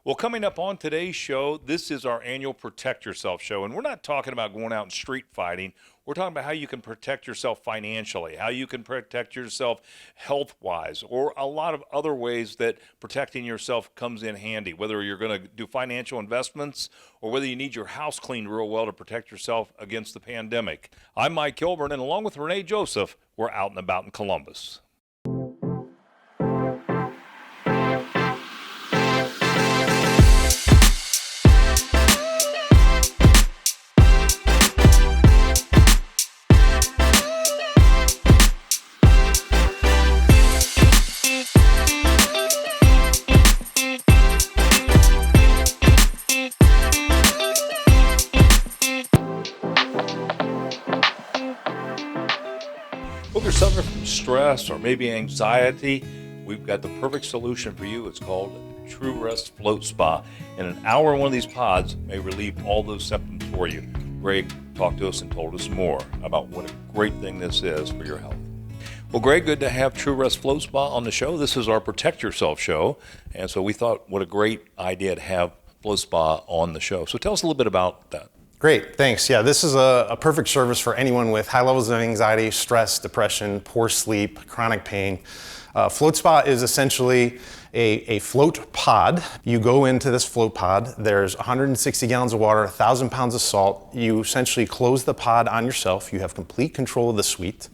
Well, coming up on today's show, this is our annual Protect Yourself show. And we're not talking about going out and street fighting. We're talking about how you can protect yourself financially, how you can protect yourself health wise, or a lot of other ways that protecting yourself comes in handy, whether you're going to do financial investments or whether you need your house cleaned real well to protect yourself against the pandemic. I'm Mike Kilburn, and along with Renee Joseph, we're out and about in Columbus. If you're suffering from stress or maybe anxiety, we've got the perfect solution for you. It's called True Rest Float Spa. And an hour in one of these pods may relieve all those symptoms for you. Greg talked to us and told us more about what a great thing this is for your health. Well, Greg, good to have True Rest Float Spa on the show. This is our Protect Yourself show. And so we thought what a great idea to have Float Spa on the show. So tell us a little bit about that. Great, thanks. Yeah, this is a perfect service for anyone with high levels of anxiety, stress, depression, poor sleep, chronic pain. Float Spa is essentially a float pod. You go into this float pod, there's 160 gallons of water, 1,000 pounds of salt. You essentially close the pod on yourself. You have complete control of the suite.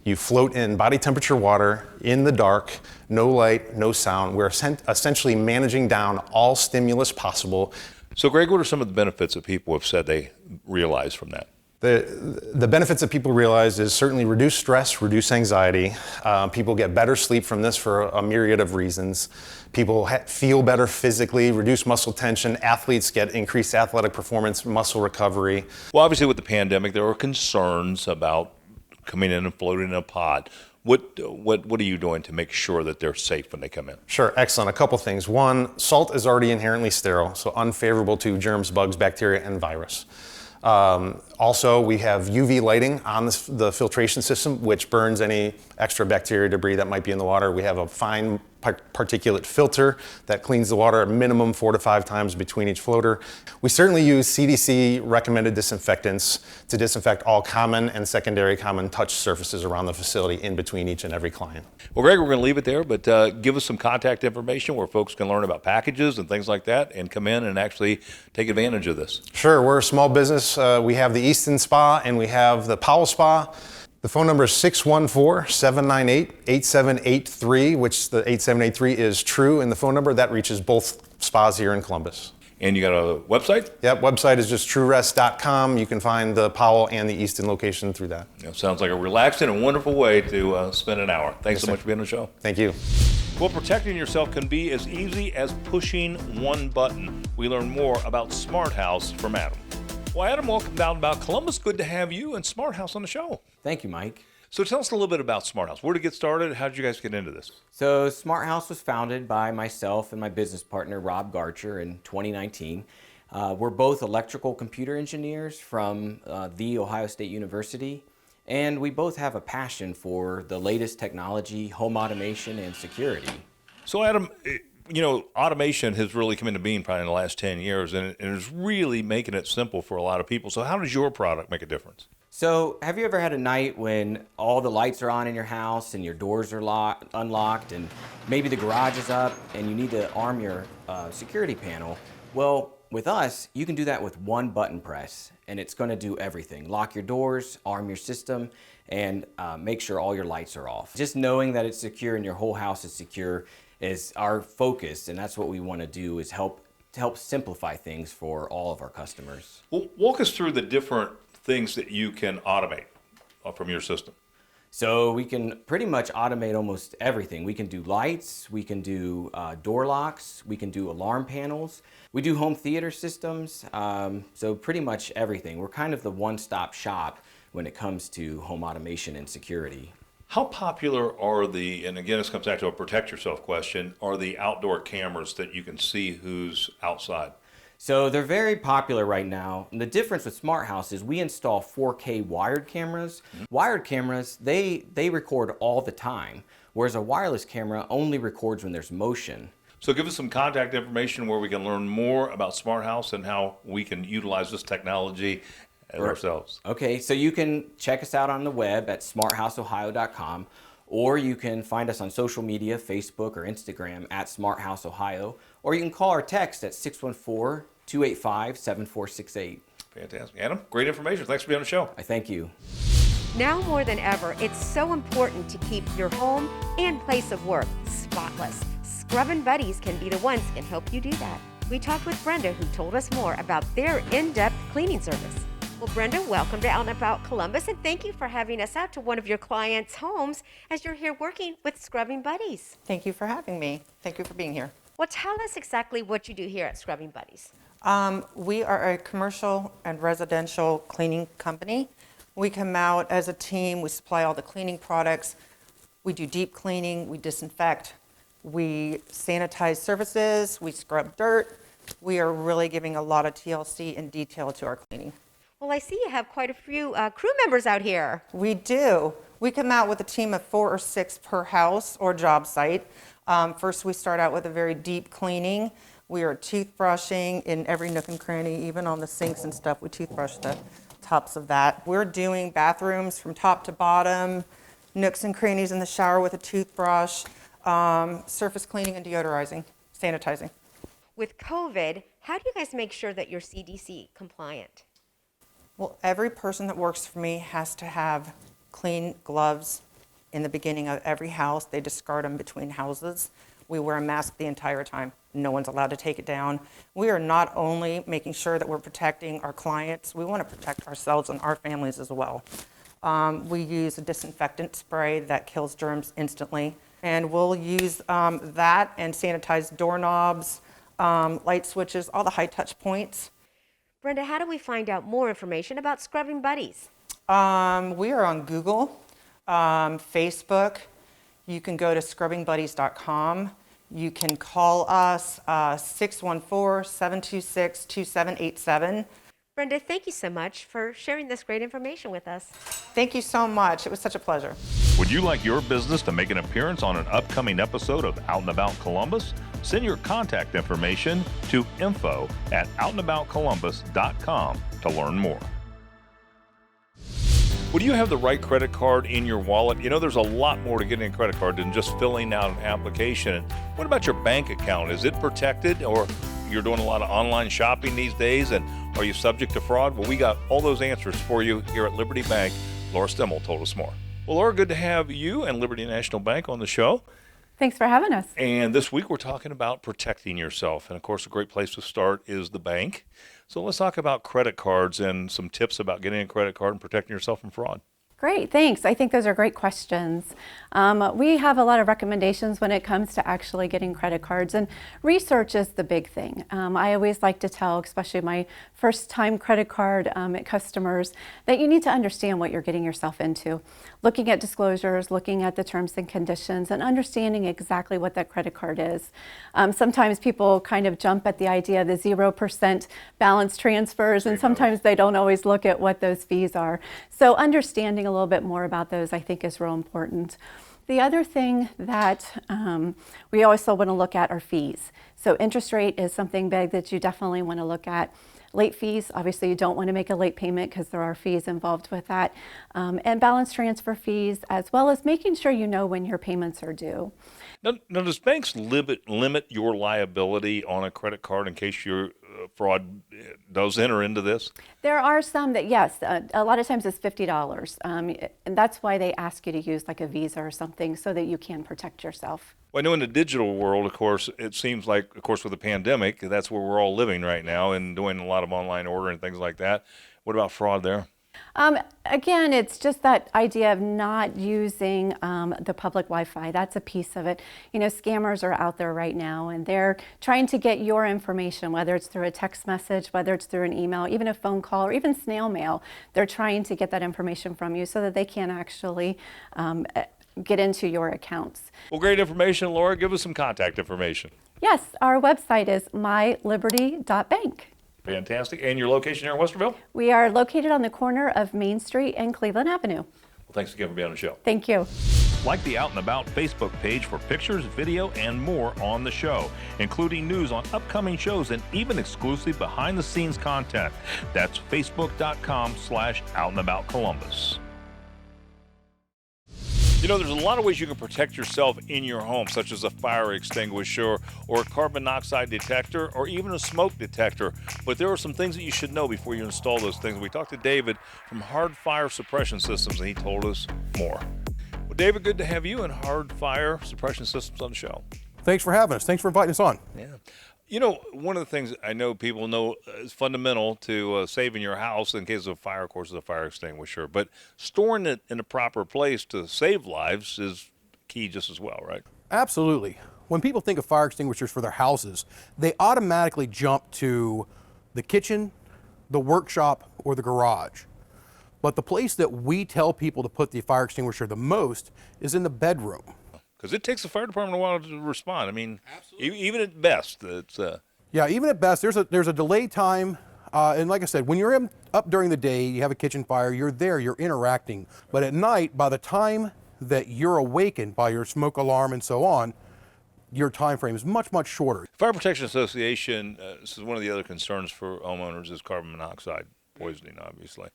You float in body temperature water in the dark, no light, no sound. We're essentially managing down all stimulus possible. So, Greg, what are some of the benefits that people have said they realize from that? The benefits that people realize is certainly reduce stress, reduce anxiety. People get better sleep from this for a myriad of reasons. People feel better physically, reduce muscle tension. Athletes get increased athletic performance, muscle recovery. Well, obviously with the pandemic, there were concerns about coming in and floating in a pod. What are you doing to make sure that they're safe when they come in? Sure, excellent. A couple things. One, salt is already inherently sterile, so unfavorable to germs, bugs, bacteria, and virus. Also, we have UV lighting on the filtration system, which burns any extra bacteria debris that might be in the water. We have a fine particulate filter that cleans the water a minimum 4 to 5 times between each floater. We certainly use CDC recommended disinfectants to disinfect all common and secondary common touch surfaces around the facility in between each and every client. Well, Greg, we're going to leave it there, but give us some contact information where folks can learn about packages and things like that and come in and actually take advantage of this. Sure, we're a small business. We have the Easton Spa and we have the Powell Spa. The phone number is 614-798-8783, which the 8783 is true, and the phone number that reaches both spas here in Columbus. And you got a website? Yep, website is just truerest.com. You can find the Powell and the Easton location through that. Sounds like a relaxing and wonderful way to spend an hour. Thanks so much for being on the show. Thank you. Well, protecting yourself can be as easy as pushing one button. We learn more about Smart House from Adam. Well, Adam, welcome down about Columbus. Good to have you and Smart House on the show. Thank you, Mike. So tell us a little bit about Smart House. Where did it get started? How did you guys get into this? So Smart House was founded by myself and my business partner, Rob Garcher, in 2019. We're both electrical computer engineers from The Ohio State University, and we both have a passion for the latest technology, home automation, and security. So, Adam, automation has really come into being probably in the last 10 years, and it is really making it simple for a lot of people. So how does your product make a difference? So have you ever had a night when all the lights are on in your house and your doors are unlocked and maybe the garage is up and you need to arm your security panel? Well, with us, you can do that with one button press, and it's going to do everything. Lock your doors, arm your system, and make sure all your lights are off. Just knowing that it's secure and your whole house is secure is our focus, and that's what we want to do, is help simplify things for all of our customers. Well, walk us through the different things that you can automate from your system. So we can pretty much automate almost everything. We can do lights, we can do door locks, we can do alarm panels. We do home theater systems, so pretty much everything. We're kind of the one-stop shop when it comes to home automation and security. How popular are and again, this comes back to a protect yourself question, are the outdoor cameras that you can see who's outside? So they're very popular right now. And the difference with Smart House is we install 4K wired cameras. Mm-hmm. Wired cameras, they record all the time, whereas a wireless camera only records when there's motion. So give us some contact information where we can learn more about Smart House and how we can utilize this technology ourselves. Okay, so you can check us out on the web at smarthouseohio.com, or you can find us on social media, Facebook or Instagram at Smart House Ohio, or you can call or text at 614-285-7468. Fantastic. Adam, great information. Thanks for being on the show. I thank you. Now more than ever, it's so important to keep your home and place of work spotless. Scrubbin' Buddies can be the ones that can help you do that. We talked with Brenda, who told us more about their in-depth cleaning service. Well, Brenda, welcome to Out and About Columbus, and thank you for having us out to one of your clients' homes as you're here working with Scrubbing Buddies. Thank you for having me. Thank you for being here. Well, tell us exactly what you do here at Scrubbing Buddies. We are a commercial and residential cleaning company. We come out as a team. We supply all the cleaning products. We do deep cleaning. We disinfect. We sanitize surfaces. We scrub dirt. We are really giving a lot of TLC and detail to our cleaning. Well, I see you have quite a few crew members out here. We do. We come out with a team of 4 or 6 per house or job site. First, we start out with a very deep cleaning. We are toothbrushing in every nook and cranny, even on the sinks and stuff. We toothbrush the tops of that. We're doing bathrooms from top to bottom, nooks and crannies in the shower with a toothbrush, surface cleaning and deodorizing, sanitizing. With COVID, how do you guys make sure that you're CDC compliant? Well, every person that works for me has to have clean gloves in the beginning of every house. They discard them between houses. We wear a mask the entire time. No one's allowed to take it down. We are not only making sure that we're protecting our clients, we want to protect ourselves and our families as well. We use a disinfectant spray that kills germs instantly. And we'll use that and sanitize doorknobs, light switches, all the high touch points. Brenda, how do we find out more information about Scrubbing Buddies? We are on Google, Facebook. You can go to scrubbingbuddies.com. You can call us 614-726-2787. Brenda, thank you so much for sharing this great information with us. Thank you so much. It was such a pleasure. Would you like your business to make an appearance on an upcoming episode of Out and About Columbus? Send your contact information to info@outandaboutcolumbus.com to learn more. Well, do you have the right credit card in your wallet? You know, there's a lot more to getting a credit card than just filling out an application. What about your bank account? Is it protected, or you're doing a lot of online shopping these days, and are you subject to fraud? Well, we got all those answers for you here at Liberty Bank. Laura Stemmel told us more. Well, Laura, good to have you and Liberty National Bank on the show. Thanks for having us. And this week we're talking about protecting yourself. And of course, a great place to start is the bank. So let's talk about credit cards and some tips about getting a credit card and protecting yourself from fraud. Great, thanks. I think those are great questions. We have a lot of recommendations when it comes to actually getting credit cards, and research is the big thing. I always like to tell, especially my first-time credit card customers, that you need to understand what you're getting yourself into. Looking at disclosures, looking at the terms and conditions, and understanding exactly what that credit card is. Sometimes people kind of jump at the idea of the 0% balance transfers, and sometimes they don't always look at what those fees are. So understanding a little bit more about those, I think, is real important. The other thing that we also want to look at are fees. So interest rate is something big that you definitely want to look at. Late fees, obviously you don't want to make a late payment because there are fees involved with that. And balance transfer fees, as well as making sure you know when your payments are due. Now does banks limit your liability on a credit card in case your fraud does enter into this? There are some that, yes, a lot of times it's $50. And that's why they ask you to use like a Visa or something so that you can protect yourself. Well, I know in the digital world, of course, it seems like, of course, with the pandemic, that's where we're all living right now and doing a lot of online ordering and things like that. What about fraud there? Again, it's just that idea of not using the public Wi-Fi. That's a piece of it. You know, scammers are out there right now, and they're trying to get your information, whether it's through a text message, whether it's through an email, even a phone call, or even snail mail. They're trying to get that information from you so that they can actually get into your accounts. Well, great information, Laura. Give us some contact information. Yes, our website is myliberty.bank. Fantastic. And your location here in Westerville? We are located on the corner of Main Street and Cleveland Avenue. Well, thanks again for being on the show. Thank you. Like the Out and About Facebook page for pictures, video, and more on the show, including news on upcoming shows and even exclusive behind-the-scenes content. That's facebook.com/OutandAboutColumbus. You know, there's a lot of ways you can protect yourself in your home, such as a fire extinguisher or a carbon monoxide detector or even a smoke detector. But there are some things that you should know before you install those things. We talked to David from Hard Fire Suppression Systems, and he told us more. Well, David, good to have you and Hard Fire Suppression Systems on the show. Thanks for having us. Thanks for inviting us on. Yeah. You know, one of the things I know people know is fundamental to saving your house in case of a fire, of course, is a fire extinguisher. But storing it in a proper place to save lives is key just as well, right? Absolutely. When people think of fire extinguishers for their houses, they automatically jump to the kitchen, the workshop, or the garage. But the place that we tell people to put the fire extinguisher the most is in the bedroom. Because it takes the fire department a while to respond. I mean, even at best, it's... Yeah, even at best, there's a delay time. And like I said, when you're up during the day, you have a kitchen fire, you're there, you're interacting. But at night, by the time that you're awakened by your smoke alarm and so on, your time frame is much, much shorter. Fire Protection Association, this is one of the other concerns for homeowners is carbon monoxide poisoning, obviously.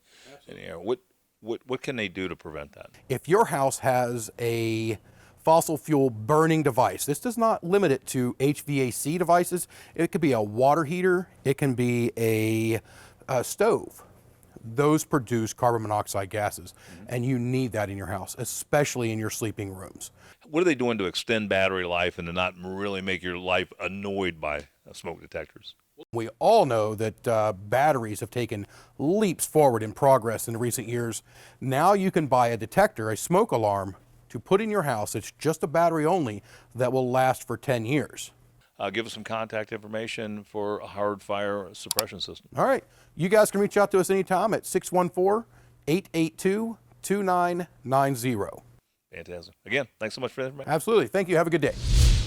And, you know, what can they do to prevent that? If your house has a fossil fuel burning device, this does not limit it to HVAC devices. It could be a water heater. It can be a stove. Those produce carbon monoxide gases, and you need that in your house, especially in your sleeping rooms. What are they doing to extend battery life and to not really make your life annoyed by smoke detectors? We all know that batteries have taken leaps forward in progress in recent years. Now you can buy a detector, a smoke alarm, to put in your house. It's just a battery only that will last for 10 years. Give us some contact information for a Hard Fire Suppression System. All right. You guys can reach out to us anytime at 614-882-2990. Fantastic. Again, thanks so much for that information. Absolutely. Thank you. Have a good day.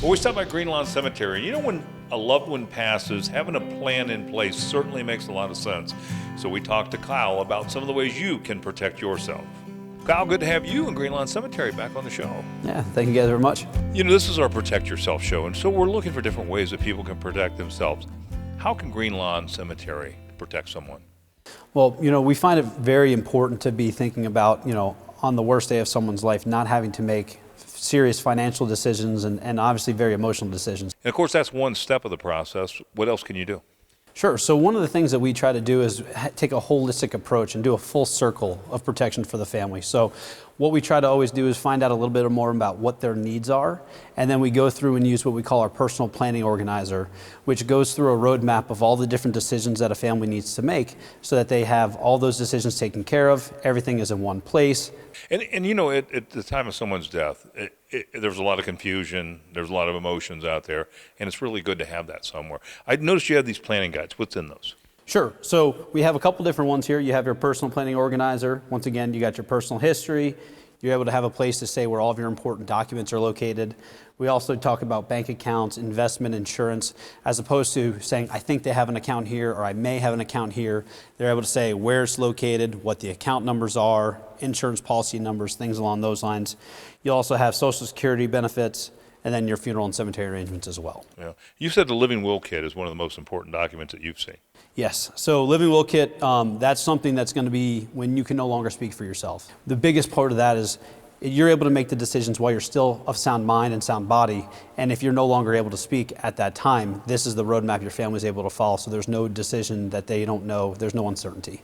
Well, we stopped by Green Lawn Cemetery. You know, when a loved one passes, having a plan in place certainly makes a lot of sense. So we talked to Kyle about some of the ways you can protect yourself. Kyle, good to have you and Green Lawn Cemetery back on the show. Yeah, thank you guys very much. You know, this is our Protect Yourself show, and so we're looking for different ways that people can protect themselves. How can Green Lawn Cemetery protect someone? Well, you know, we find it very important to be thinking about, you know, on the worst day of someone's life, not having to make serious financial decisions and obviously very emotional decisions. And of course, that's one step of the process. What else can you do? Sure. So one of the things that we try to do is take a holistic approach and do a full circle of protection for the family. So what we try to always do is find out a little bit more about what their needs are, and then we go through and use what we call our personal planning organizer, which goes through a roadmap of all the different decisions that a family needs to make so that they have all those decisions taken care of, everything is in one place. And you know, at the time of someone's death, there's a lot of confusion, there's a lot of emotions out there, and it's really good to have that somewhere. I noticed you have these planning guides. What's in those? Sure. So we have a couple different ones here. You have your personal planning organizer. Once again, you got your personal history. You're able to have a place to say where all of your important documents are located. We also talk about bank accounts, investment, insurance, as opposed to saying, I think they have an account here, or I may have an account here. They're able to say where it's located, what the account numbers are, insurance policy numbers, things along those lines. You'll also have Social Security benefits, and then your funeral and cemetery arrangements as well. Yeah. You said the Living Will Kit is one of the most important documents that you've seen. Yes. So Living Will Kit, that's something that's going to be when you can no longer speak for yourself. The biggest part of that is you're able to make the decisions while you're still of sound mind and sound body. And if you're no longer able to speak at that time, this is the roadmap your family's able to follow. So there's no decision that they don't know. There's no uncertainty.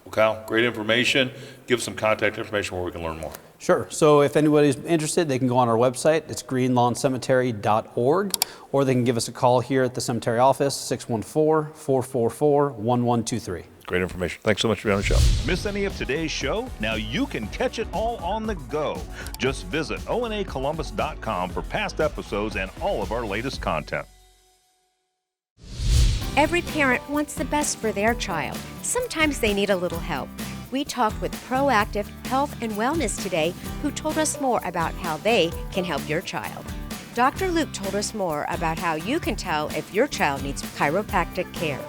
Well, Kyle, great information. Give us some contact information where we can learn more. Sure. So if anybody's interested, they can go on our website. It's greenlawncemetery.org, or they can give us a call here at the cemetery office, 614-444-1123. Great information. Thanks so much for being on the show. Miss any of today's show? Now you can catch it all on the go. Just visit onacolumbus.com for past episodes and all of our latest content. Every parent wants the best for their child. Sometimes they need a little help. We talked with Proactive Health and Wellness today, who told us more about how they can help your child. Dr. Luke told us more about how you can tell if your child needs chiropractic care.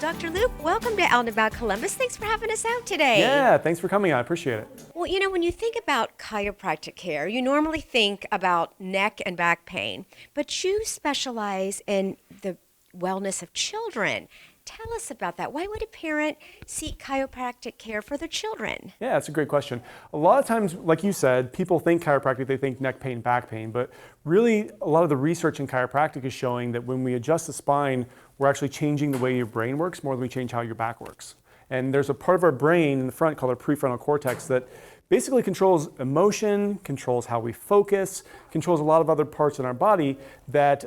Well, Dr. Luke, welcome to Out and About Columbus. Thanks for having us out today. Yeah, thanks for coming. I appreciate it. Well, when you think about chiropractic care, you normally think about neck and back pain, but you specialize in the wellness of children. Tell us about that. Why would a parent seek chiropractic care for their children? Yeah, that's a great question. A lot of times, like you said, people think chiropractic, they think neck pain, back pain, but really a lot of the research in chiropractic is showing that when we adjust the spine, we're actually changing the way your brain works more than we change how your back works. And there's a part of our brain in the front called our prefrontal cortex that basically controls emotion, controls how we focus, controls a lot of other parts in our body that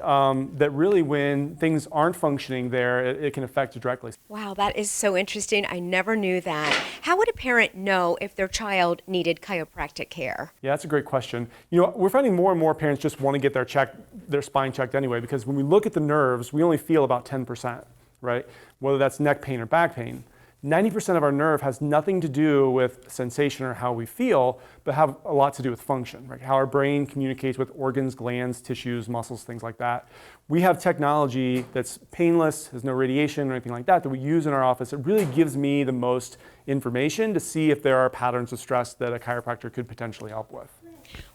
really, when things aren't functioning there, it can affect it directly. Wow, that is so interesting. I never knew that. How would a parent know if their child needed chiropractic care? Yeah, that's a great question. We're finding more and more parents just want to get their spine checked anyway, because when we look at the nerves, we only feel about 10%, right? Whether that's neck pain or back pain. 90% of our nerve has nothing to do with sensation or how we feel, but have a lot to do with function, right? How our brain communicates with organs, glands, tissues, muscles, things like that. We have technology that's painless, has no radiation or anything like that we use in our office. It really gives me the most information to see if there are patterns of stress that a chiropractor could potentially help with.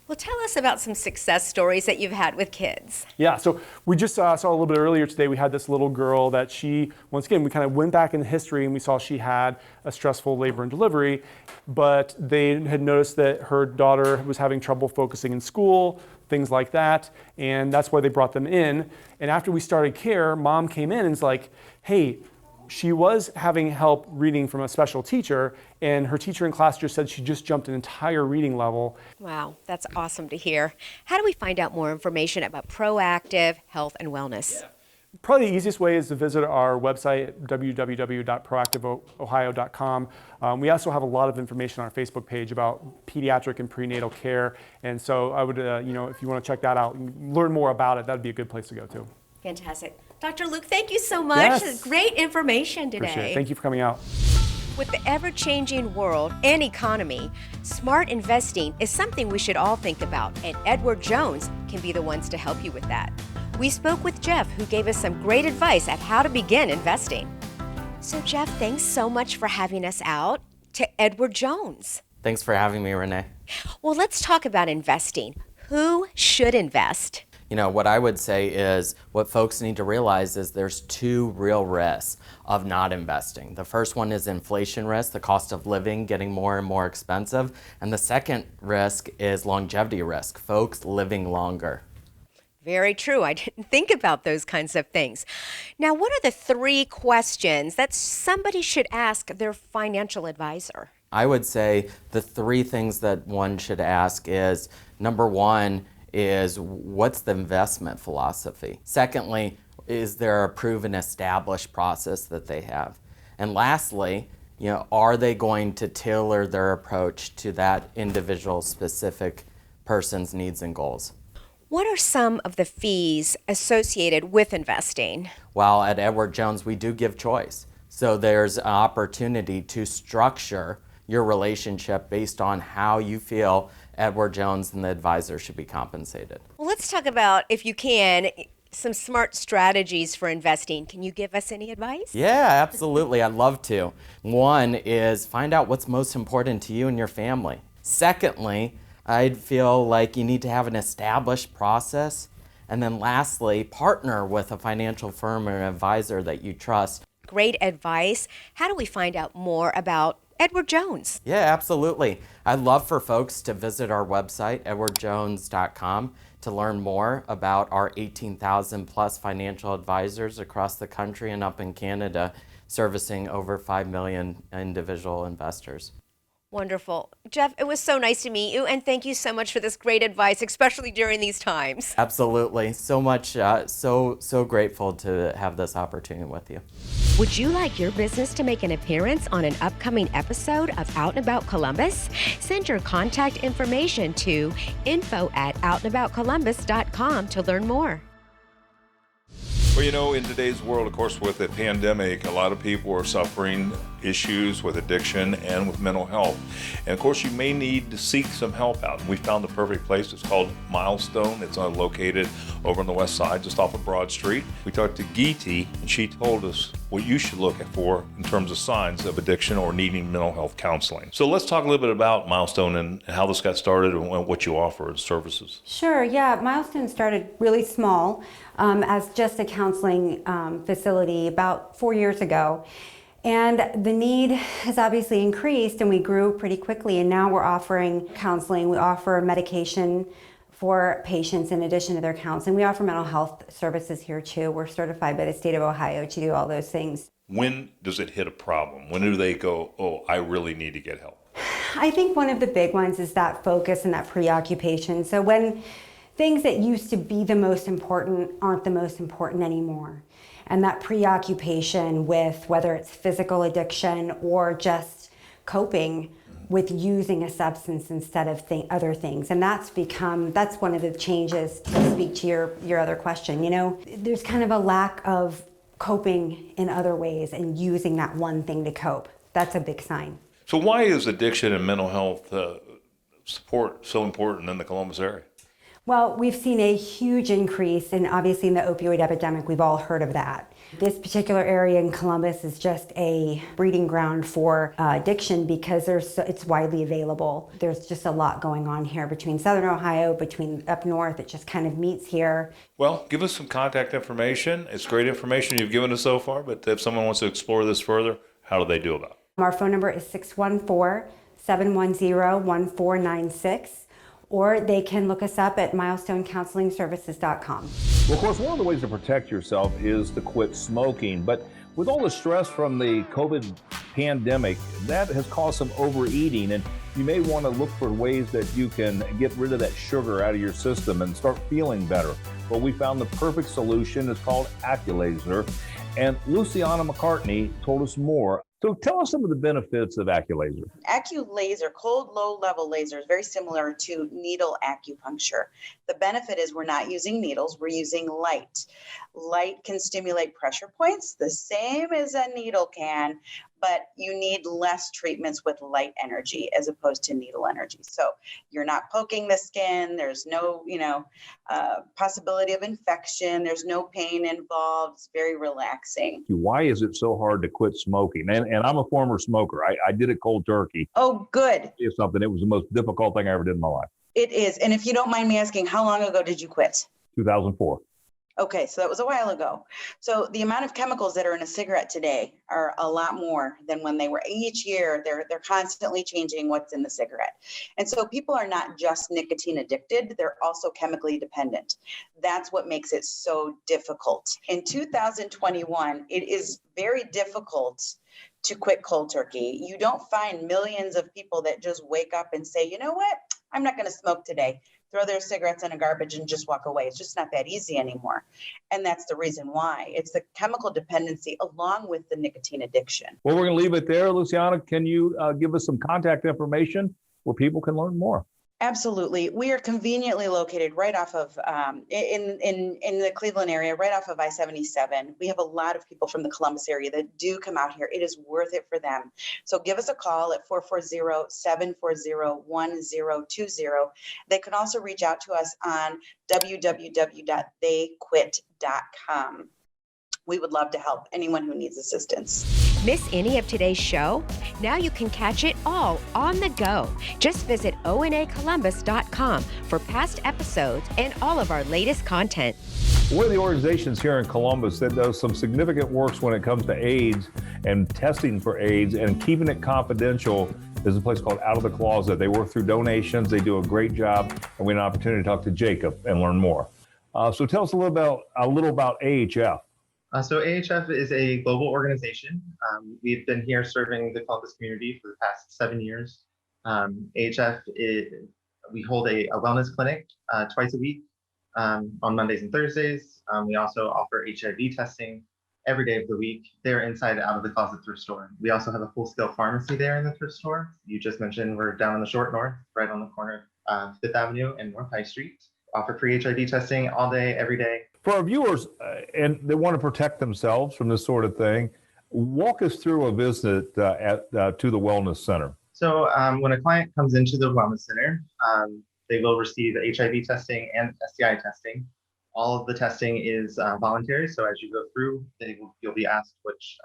Well, tell us about some success stories that you've had with kids. Yeah, so we just saw a little bit earlier today, we had this little girl that once again, we kind of went back in history and we saw she had a stressful labor and delivery, but they had noticed that her daughter was having trouble focusing in school, things like that, and that's why they brought them in. And after we started care, mom came in and was like, hey, she was having help reading from a special teacher, and her teacher in class just said she just jumped an entire reading level. Wow, that's awesome to hear. How do we find out more information about proactive health and wellness? Yeah. Probably the easiest way is to visit our website, www.proactiveohio.com. We also have a lot of information on our Facebook page about pediatric and prenatal care, and so I would, if you want to check that out and learn more about it, that'd be a good place to go too. Fantastic. Dr. Luke, thank you so much. Yes. Great information today. Appreciate it. Thank you for coming out. With the ever-changing world and economy, smart investing is something we should all think about, and Edward Jones can be the ones to help you with that. We spoke with Jeff, who gave us some great advice on how to begin investing. So Jeff, thanks so much for having us out to Edward Jones. Thanks for having me, Renee. Well, let's talk about investing. Who should invest? What I would say is what folks need to realize is there's two real risks of not investing. The first one is inflation risk, the cost of living getting more and more expensive. And the second risk is longevity risk, folks living longer. Very true. I didn't think about those kinds of things. Now, what are the 3 questions that somebody should ask their financial advisor? I would say the 3 things that one should ask is, number 1, is what's the investment philosophy? Secondly, is there a proven established process that they have? And lastly, are they going to tailor their approach to that individual specific person's needs and goals? What are some of the fees associated with investing? Well, at Edward Jones, we do give choice. So there's an opportunity to structure your relationship based on how you feel Edward Jones and the advisor should be compensated. Well, let's talk about, if you can, some smart strategies for investing. Can you give us any advice? Yeah, absolutely. I'd love to. One is find out what's most important to you and your family. Secondly, I'd feel like you need to have an established process. And then lastly, partner with a financial firm or an advisor that you trust. Great advice. How do we find out more about Edward Jones? Yeah, absolutely. I'd love for folks to visit our website, edwardjones.com, to learn more about our 18,000 plus financial advisors across the country and up in Canada, servicing over 5 million individual investors. Wonderful. Jeff, it was so nice to meet you, and thank you so much for this great advice, especially during these times. Absolutely. So much, so grateful to have this opportunity with you. Would you like your business to make an appearance on an upcoming episode of Out and About Columbus? Send your contact information to info@outandaboutcolumbus.com to learn more. Well, in today's world, of course, with the pandemic, a lot of people are suffering issues with addiction and with mental health. And of course, you may need to seek some help out. We found the perfect place. It's called Milestone. It's located over on the west side, just off of Broad Street. We talked to Geeti, and she told us what you should look for in terms of signs of addiction or needing mental health counseling. So let's talk a little bit about Milestone and how this got started and what you offer as services. Sure, yeah. Milestone started really small as just a counseling facility about 4 years ago. And the need has obviously increased, and we grew pretty quickly, and now we're offering counseling. We offer medication for patients in addition to their counseling. We offer mental health services here too. We're certified by the state of Ohio to do all those things. When does it hit a problem? When do they go, oh, I really need to get help? I think one of the big ones is that focus and that preoccupation. So when things that used to be the most important aren't the most important anymore. And that preoccupation with whether it's physical addiction or just coping with using a substance instead of other things. And that's one of the changes, to speak to your other question. You know, there's kind of a lack of coping in other ways and using that one thing to cope. That's a big sign. So why is addiction and mental health support so important in the Columbus area? Well, we've seen a huge increase, and obviously in the opioid epidemic, we've all heard of that. This particular area in Columbus is just a breeding ground for addiction because it's widely available. There's just a lot going on here between Southern Ohio, between up north. It just kind of meets here. Well, give us some contact information. It's great information you've given us so far, but if someone wants to explore this further, how do they do about it? Our phone number is 614-710-1496. Or they can look us up at milestonecounselingservices.com. Well, of course, one of the ways to protect yourself is to quit smoking. But with all the stress from the COVID pandemic, that has caused some overeating. And you may want to look for ways that you can get rid of that sugar out of your system and start feeling better. Well, we found the perfect solution. It's called AcuLaser. And Luciana McCartney told us more. So tell us some of the benefits of AcuLaser. AcuLaser, cold, low-level laser, is very similar to needle acupuncture. The benefit is we're not using needles, we're using light. Light can stimulate pressure points, the same as a needle can, but you need less treatments with light energy as opposed to needle energy. So you're not poking the skin, there's no, possibility of infection, there's no pain involved, it's very relaxing. Why is it so hard to quit smoking? And I'm a former smoker. I did it cold turkey. Oh, good. It's something, it was the most difficult thing I ever did in my life. It is. And if you don't mind me asking, how long ago did you quit? 2004. Okay, so that was a while ago. So the amount of chemicals that are in a cigarette today are a lot more than when they were. Each year, they're constantly changing what's in the cigarette. And so people are not just nicotine addicted, they're also chemically dependent. That's what makes it so difficult. In 2021, it is very difficult to quit cold turkey. You don't find millions of people that just wake up and say, you know what, I'm not going to smoke today. Throw their cigarettes in a garbage and just walk away. It's just not that easy anymore. And that's the reason why. It's the chemical dependency along with the nicotine addiction. Well, we're going to leave it there. Luciana, can you give us some contact information where people can learn more? Absolutely. We are conveniently located right off of, in the Cleveland area, right off of I-77. We have a lot of people from the Columbus area that do come out here. It is worth it for them. So give us a call at 440-740-1020. They can also reach out to us on www.theyquit.com. We would love to help anyone who needs assistance. Miss any of today's show? Now you can catch it all on the go. Just visit onacolumbus.com for past episodes and all of our latest content. One of the organizations here in Columbus that does some significant works when it comes to AIDS and testing for AIDS and keeping it confidential is a place called Out of the Closet. They work through donations. They do a great job, and we had an opportunity to talk to Jacob and learn more. So tell us a little about AHF. So AHF is a global organization. We've been here serving the Columbus community for the past 7 years. AHF, we hold a wellness clinic twice a week on Mondays and Thursdays. We also offer HIV testing every day of the week. They're inside Out of the Closet thrift store. We also have a full-scale pharmacy there in the thrift store. You just mentioned we're down on the short north, right on the corner of 5th Avenue and North High Street. Offer free HIV testing all day, every day. For our viewers, and they want to protect themselves from this sort of thing, walk us through a visit to the Wellness Center. So when a client comes into the Wellness Center, they will receive HIV testing and STI testing. All of the testing is voluntary, so as you go through, you'll be asked which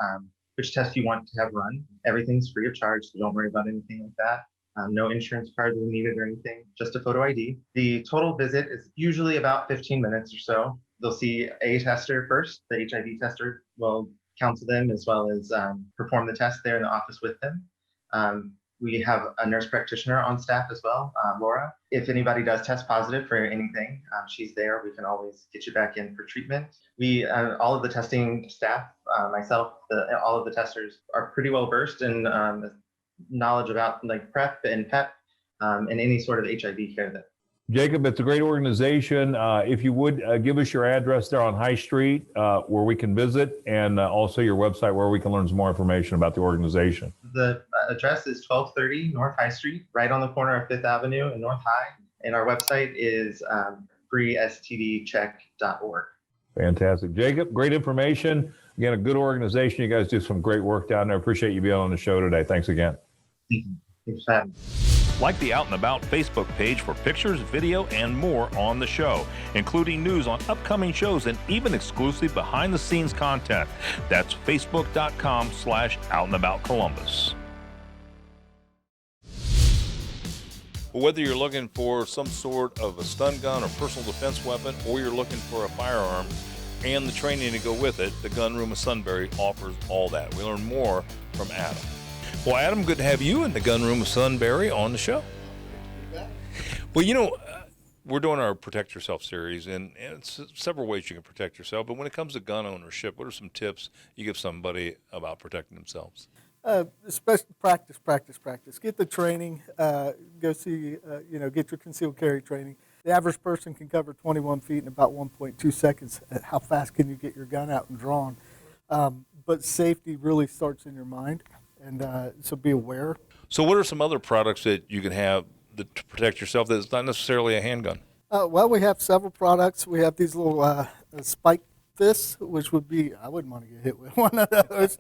test you want to have run. Everything's free of charge, so don't worry about anything like that. No insurance cards are needed or anything, just a photo ID. The total visit is usually about 15 minutes or so. They'll see a tester first. The HIV tester will counsel them as well as perform the test there in the office with them. We have a nurse practitioner on staff as well, Laura. If anybody does test positive for anything, she's there. We can always get you back in for treatment. We, all of the testing staff, myself, all of the testers are pretty well versed in knowledge about like PrEP and PEP and any sort of HIV care that. Jacob, it's a great organization. If you would give us your address there on High Street where we can visit, and also your website where we can learn some more information about the organization. The address is 1230 North High Street, right on the corner of 5th Avenue and North High. And our website is freestdcheck.org. Fantastic. Jacob, great information. Again, a good organization. You guys do some great work down there. Appreciate you being on the show today. Thanks again. Thank you. Thanks for having me. Like the Out and About Facebook page for pictures, video, and more on the show, including news on upcoming shows and even exclusive behind-the-scenes content. That's facebook.com/OutandAboutColumbus. Whether you're looking for some sort of a stun gun or personal defense weapon, or you're looking for a firearm and the training to go with it, the Gun Room of Sunbury offers all that. We learn more from Adam. Well, Adam, good to have you in the Gun Room of Sunbury on the show. Well, you know, we're doing our Protect Yourself series, and it's several ways you can protect yourself. But when it comes to gun ownership, what are some tips you give somebody about protecting themselves? Especially practice. Get the training. Go see, get your concealed carry training. The average person can cover 21 feet in about 1.2 seconds. How fast can you get your gun out and drawn? But safety really starts in your mind. And so be aware. So what are some other products that you can have to protect yourself that's not necessarily a handgun? Well, we have several products. We have these little spike fists, which would be, I wouldn't want to get hit with one of those.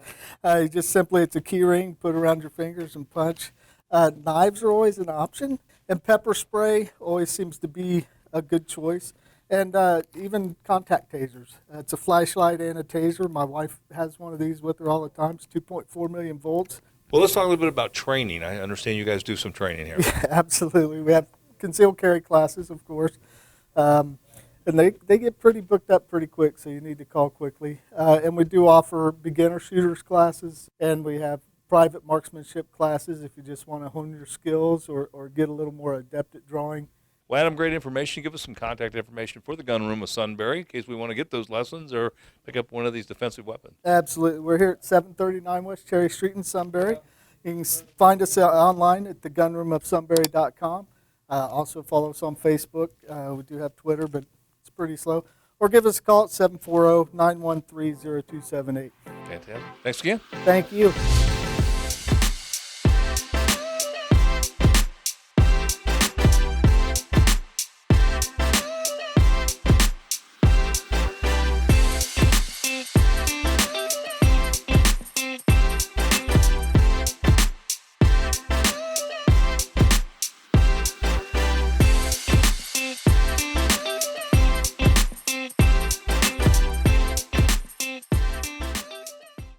Just simply, it's a key ring, put around your fingers and punch. Knives are always an option. And pepper spray always seems to be a good choice. And even contact tasers. It's a flashlight and a taser. My wife has one of these with her all the time. It's 2.4 million volts. Well, let's talk a little bit about training. I understand you guys do some training here. Yeah, absolutely. We have concealed carry classes, of course. And they get pretty booked up pretty quick, so you need to call quickly. And we do offer beginner shooters classes, and we have private marksmanship classes if you just want to hone your skills or get a little more adept at drawing. Well, Adam, great information. Give us some contact information for the Gun Room of Sunbury in case we want to get those lessons or pick up one of these defensive weapons. Absolutely. We're here at 739 West Cherry Street in Sunbury. You can find us online at thegunroomofsunbury.com. Also follow us on Facebook. We do have Twitter, but it's pretty slow. Or give us a call at 740-913-0278. Fantastic. Thanks again. Thank you.